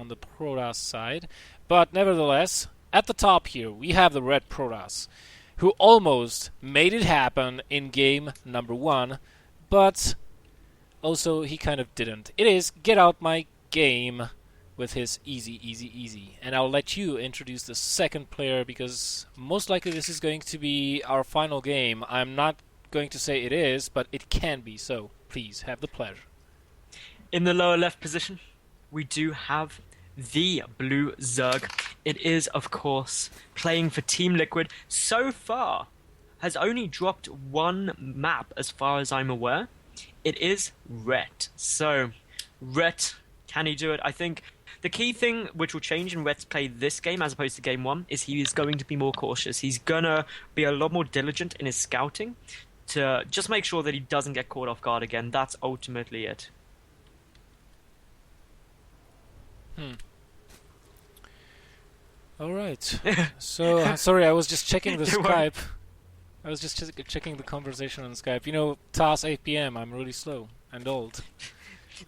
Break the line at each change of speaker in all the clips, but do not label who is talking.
on the Protoss side. But nevertheless, at the top here, we have the Red Protoss, who almost made it happen in game number 1, but also he kind of didn't. It is Get Out My Game with his easy, easy, easy. And I'll let you introduce the second player, because most likely this is going to be our final game. I'm not going to say it is, but it can be, so please have the pleasure.
In the lower left position, we do have the blue Zerg. It is, of course, playing for Team Liquid. So far, has only dropped one map as far as I'm aware. It is Ret. So, Ret, can he do it? I think the key thing which will change in Ret's play this game as opposed to game 1 is he is going to be more cautious. He's going to be a lot more diligent in his scouting to just make sure that he doesn't get caught off guard again. That's ultimately it.
All right. So, sorry, I was just checking the Skype. I was just checking the conversation on Skype. You know, TAS 8 p.m. I'm really slow and old.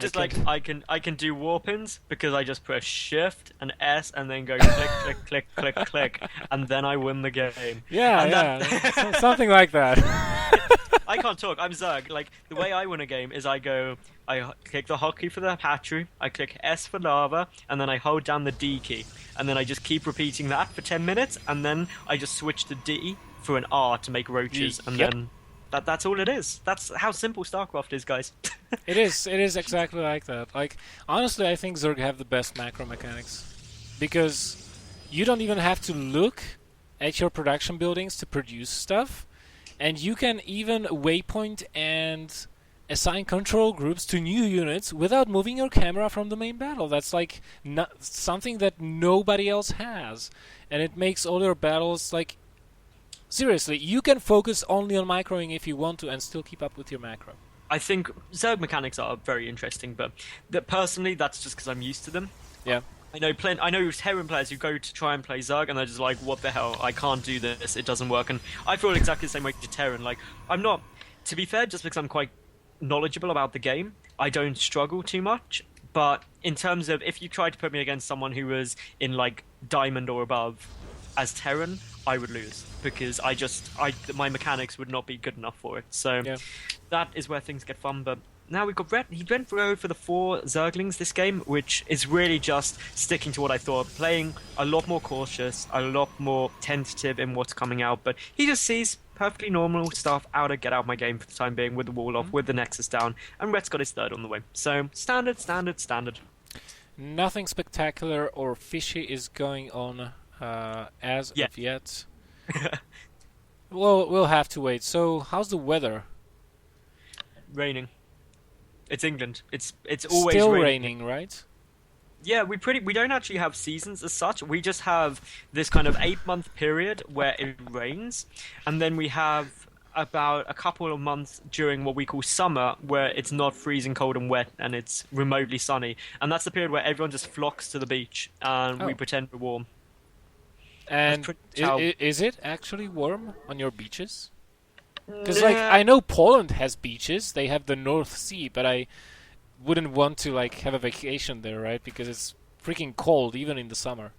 Just like I can do warp-ins because I just press Shift and S and then go click, click, click, click, click, and then I win the game.
Yeah, something like that.
I can't talk. I'm Zerg. Like, the way I win a game is I click the hotkey for the hatchery, I click S for lava, and then I hold down the D key, and then I just keep repeating that for 10 minutes, and then I just switch to D for an R to make roaches, and then that's all it is. That's how simple Starcraft is, guys.
It is exactly like that. Like, honestly, I think Zerg have the best macro mechanics, because you don't even have to look at your production buildings to produce stuff, and you can even waypoint and assign control groups to new units without moving your camera from the main battle. That's like something that nobody else has, and it makes all your battles like, seriously, you can focus only on macroing if you want to and still keep up with your macro.
I think Zerg mechanics are very interesting, but personally, that's just because I'm used to them.
Yeah.
I know Terran players who go to try and play Zerg, and they're just like, what the hell, I can't do this, it doesn't work. And I feel exactly the same way to Terran. Like, I'm not, to be fair, just because I'm quite knowledgeable about the game, I don't struggle too much. But in terms of, if you tried to put me against someone who was in, like, Diamond or above as Terran, I would lose, because my mechanics would not be good enough for it. So that is where things get fun. But now we've got Ret. He went for the 4 Zerglings this game, which is really just sticking to what I thought, playing a lot more cautious, a lot more tentative in what's coming out. But he just sees perfectly normal stuff out to Get Out My Game for the time being, with the wall off, with the Nexus down, and Ret's got his 3rd on the way. So standard.
Nothing spectacular or fishy is going on as of yet. Well, we'll have to wait. So, how's the weather?
Raining. It's England. It's always
still
raining,
right?
Yeah, we don't actually have seasons as such. We just have this kind of 8-month period where it rains, and then we have about a couple of months during what we call summer, where it's not freezing cold and wet, and it's remotely sunny. And that's the period where everyone just flocks to the beach, and we pretend we're warm.
And is it actually warm on your beaches? Because I know Poland has beaches, they have the North Sea, but I wouldn't want to have a vacation there, right? Because it's freaking cold even in the summer.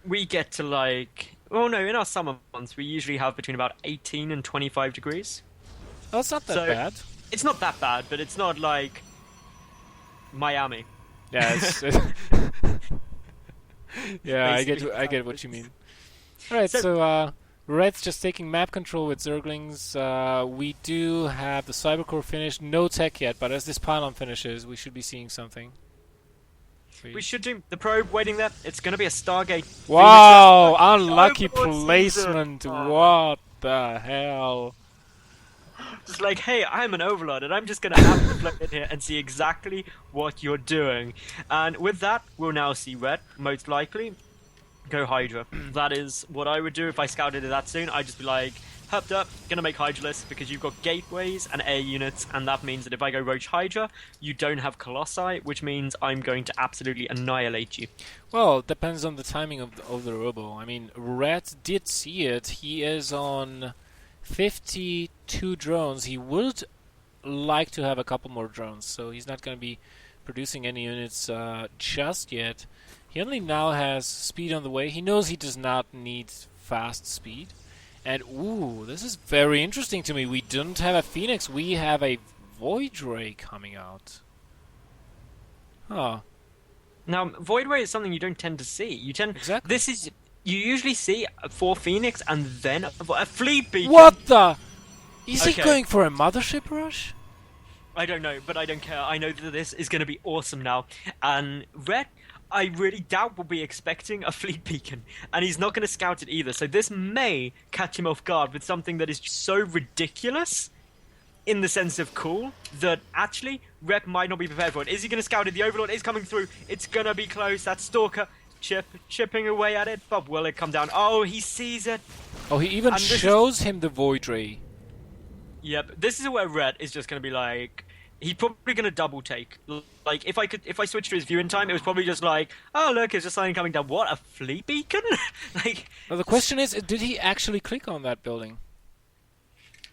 We get to in our summer months we usually have between about 18 and 25 degrees.
Oh, it's not that bad.
It's not that bad, but it's not like Miami.
Yeah, yeah, I get what you mean. Alright, so Red's just taking map control with Zerglings. We do have the Cybercore finished. No tech yet, but as this pylon finishes, we should be seeing something.
We should do the probe waiting there. It's going to be a Stargate.
Wow! Unlucky placement. What the hell?
Just like, hey, I'm an overlord, and I'm just going to have to float in here and see exactly what you're doing. And with that, we'll now see Red, most likely, go Hydra. That is what I would do if I scouted it that soon. I'd just be like, hopped up, gonna make Hydralisk, because you've got gateways and air units, and that means that if I go Roach Hydra, you don't have Colossi, which means I'm going to absolutely annihilate you.
Well, it depends on the timing of the robo. I mean, Red did see it. He is on 52 drones. He would like to have a couple more drones, so he's not going to be producing any units just yet. He only now has speed on the way. He knows he does not need fast speed. And, ooh, this is very interesting to me. We don't have a Phoenix. We have a Void Ray coming out. Huh.
Now, Void Ray is something you don't tend to see.
Exactly.
This is... You usually see 4 Phoenix and then a Fleet Beacon.
What the? Is he
Okay.
going for a Mothership Rush?
I don't know, but I don't care. I know that this is going to be awesome now. And Red, I really doubt will be expecting a Fleet Beacon. And he's not going to scout it either. So this may catch him off guard with something that is so ridiculous, in the sense of cool, that actually Red might not be prepared for it. Is he going to scout it? The Overlord is coming through. It's going to be close. That Stalker chipping away at it. But will it come down? Oh, he sees it.
Oh, he even
And this
shows him the Void Ray.
Yep, this is where Red is just going to be like, he's probably going to double take. Like, if I switched to his viewing time, it was probably just like, oh look, it's just something coming down. What, a Fleet Beacon? Like,
Well, the question is, did he actually click on that building?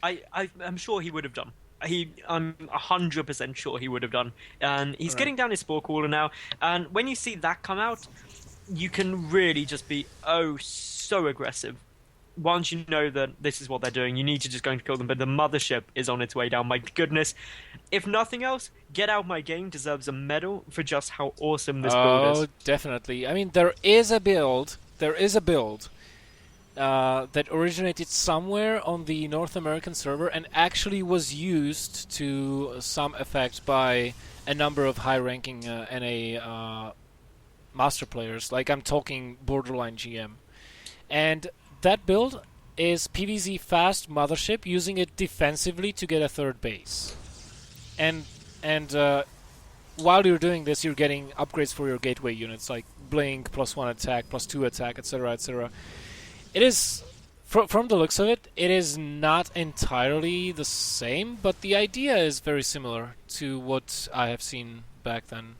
I'm sure he would have done. I'm 100% sure he would have done. And he's getting down his Spore Caller now. And when you see that come out, you can really just be so aggressive. Once you know that this is what they're doing, you need to just go and kill them. But the Mothership is on its way down. My goodness. If nothing else, Get Out My Game deserves a medal for just how awesome this build is.
Oh, definitely. I mean, there is a build that originated somewhere on the North American server and actually was used to some effect by a number of high-ranking NA master players. Like, I'm talking borderline GM. And that build is PvZ fast Mothership using it defensively to get a third base. And while you're doing this, you're getting upgrades for your gateway units, like Blink, +1 attack, +2 attack, etc., etc. It is, from the looks of it, it is not entirely the same, but the idea is very similar to what I have seen back then.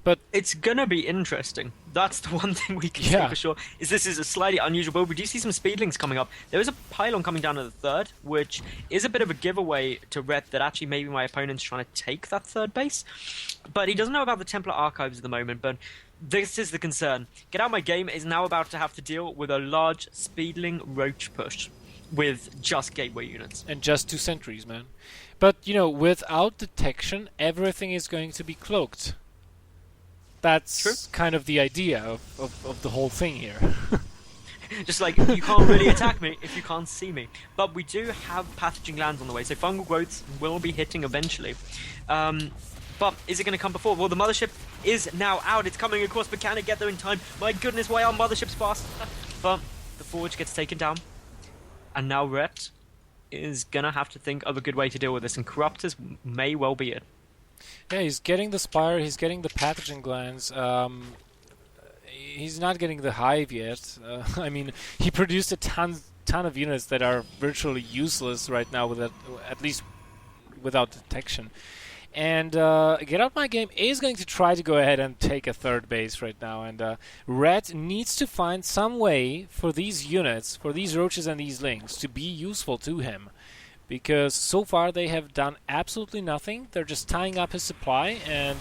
But
it's gonna be interesting. That's the one thing we can
Yeah.
say for sure. This is a slightly unusual build. We do see some speedlings coming up. There is a pylon coming down to the third, which is a bit of a giveaway to Red that actually maybe my opponent's trying to take that third base. But he doesn't know about the Templar Archives at the moment, but this is the concern. Get Out My Game is now about to have to deal with a large speedling roach push with just gateway units.
and just 2 sentries, man. But, you know, without detection, everything is going to be cloaked. That's
True.
kind of the idea of the whole thing here.
Just like, you can't really attack me if you can't see me. But we do have pathogen glands on the way, so fungal growths will be hitting eventually. But is it going to come before? Well, the Mothership is now out. It's coming across, but can it get there in time? My goodness, why are Motherships faster? But the Forge gets taken down. And now Ret is going to have to think of a good way to deal with this, and Corruptors may well be it.
Yeah, he's getting the Spire, he's getting the pathogen glands. He's not getting the Hive yet. I mean, he produced a ton of units that are virtually useless right now, with at least without detection. And Get Out My Game is going to try to go ahead and take a third base right now. And Red needs to find some way for these units, for these roaches and these lings, to be useful to him. Because so far they have done absolutely nothing. They're just tying up his supply, and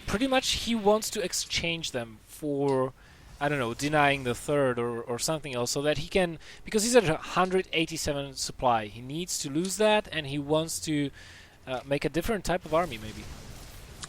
pretty much he wants to exchange them for, I don't know, denying the third or something else, so that he can, because he's at 187 supply, he needs to lose that, and he wants to make a different type of army, maybe.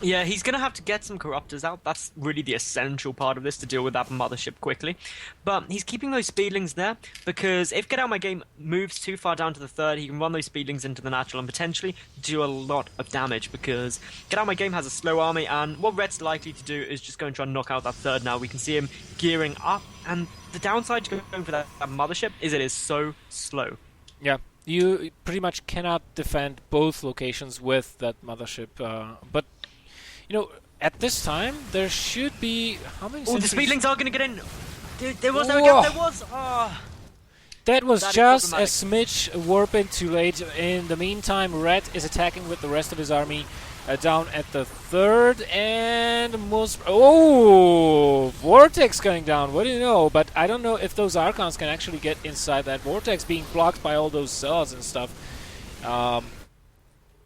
Yeah, he's going to have to get some Corruptors out. That's really the essential part of this, to deal with that Mothership quickly. But he's keeping those Speedlings there, because if Get Out My Game moves too far down to the third, he can run those Speedlings into the natural and potentially do a lot of damage, because Get Out My Game has a slow army, and what Red's likely to do is just go and try and knock out that third now. We can see him gearing up, and the downside to going for that Mothership is it is so slow.
Yeah, you pretty much cannot defend both locations with that Mothership, but you know, at this time, there should be... How many
Oh, the
sentries?
Speedlings are going to get in! Dude, there was,
Whoa.
there was! Oh.
That was
That is
just a
problematic.
smidge warping too late. In the meantime, Red is attacking with the rest of his army down at the third, and most... Oh! Vortex going down, what do you know? But I don't know if those Archons can actually get inside that Vortex, being blocked by all those cells and stuff.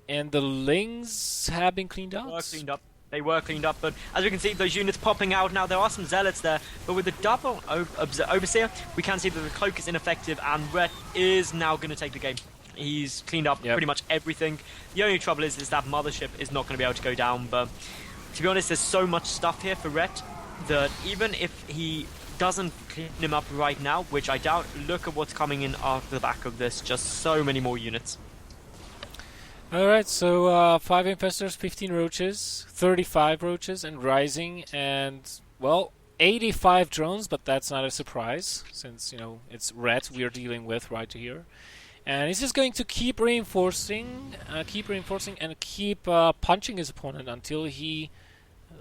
And the Lings have been cleaned out.
Cleaned up. They were cleaned up, but as we can see, those units popping out now. There are some zealots there, but with the double overseer, we can see that the cloak is ineffective, and Ret is now going to take the game. He's cleaned up pretty much everything. The only trouble is that mothership is not going to be able to go down, but to be honest, there's so much stuff here for Ret that even if he doesn't clean him up right now, which I doubt, look at what's coming in after the back of this. Just so many more units.
Alright, so 5 infestors, 15 roaches, 35 roaches, and rising, and, well, 85 drones, but that's not a surprise, since, you know, it's Ret we're dealing with right here. And he's just going to keep reinforcing, and keep punching his opponent until he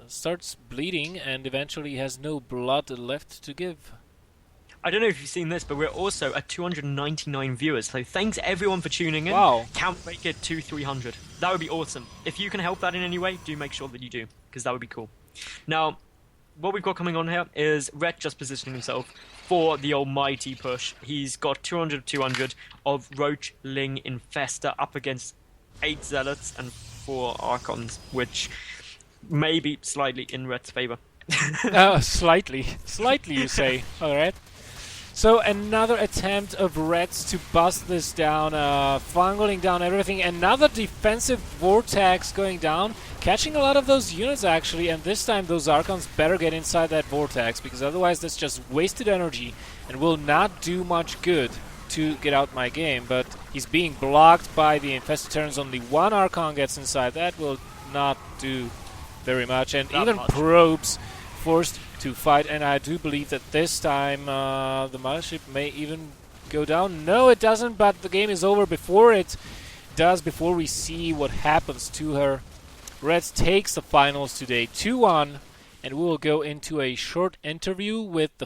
starts bleeding and eventually has no blood left to give.
I don't know if you've seen this, but we're also at 299 viewers, so thanks everyone for tuning in.
Wow.
Can we make it to 300? That would be awesome. If you can help that in any way, do make sure that you do, because that would be cool. Now, what we've got coming on here is Ret just positioning himself for the almighty push. He's got 200 of 200 of Roach, Ling, Infester up against 8 Zealots and 4 Archons, which may be slightly in Ret's favor.
Slightly you say. Alright. So another attempt of Reds to bust this down, fungling down everything. Another defensive vortex going down, catching a lot of those units actually, and this time those Archons better get inside that vortex, because otherwise that's just wasted energy and will not do much good to get out my game. But he's being blocked by the Infested Terrans. Only one Archon gets inside. That will not do very much, and
Not
even
much.
Probes forced to fight, and I do believe that this time the mothership may even go down. No, it doesn't, but the game is over before it does, before we see what happens to her. Reds takes the finals today 2-1, and we will go into a short interview with the